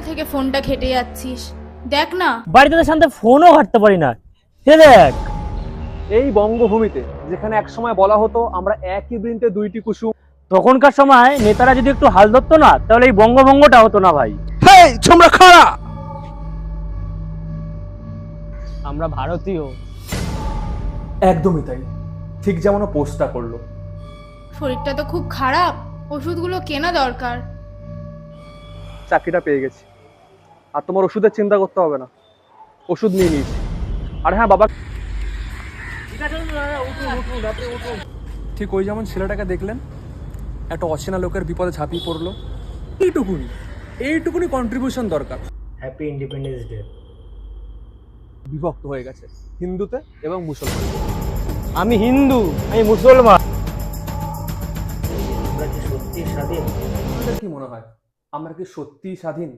থেকে ফোনটা ঘেটে যাচ্ছিস, দেখ না। বাড়িতে তো শান্তি ফোনও ঘাটতে পারি না। দেখ এই বঙ্গভূমিতে যেখানে একসময় বলা হতো আমরা একই বৃন্তে দুইটি কুসুম, তখনকার সময় নেতারা যদি একটু হাল ধরতো না, তাহলে এই বঙ্গভঙ্গটা হতো না ভাই। হেই তোমরা খাড়া। আমরা ভারতীয়। একদমই তাই, ঠিক যেমন ও পোস্টটা করলো। শরীরটা তো খুব খারাপ, ওষুধগুলো কেনা দরকার। চাকরিটা পেয়ে গেছি, আর তোমার ওষুধের চিন্তা করতে হবে না, ওষুধ নিয়ে নিয়েছি। আর হ্যাঁ বাবা, ঠিক ওই যেমন ছেলেটাকে দেখলেন, একটা অচেনা লোকের বিপদে ঝাঁপিয়ে পড়লো, এইটুকুনি কন্ট্রিবিউশন দরকার। Happy independence day. বিভক্ত হয়ে গেছে হিন্দুতে এবং মুসলমান। আমি হিন্দু, আমি মুসলমান। আমরা কি সত্যি স্বাধীন? আপনাদের কি মনে হয় আমরা কি সত্যিই স্বাধীন?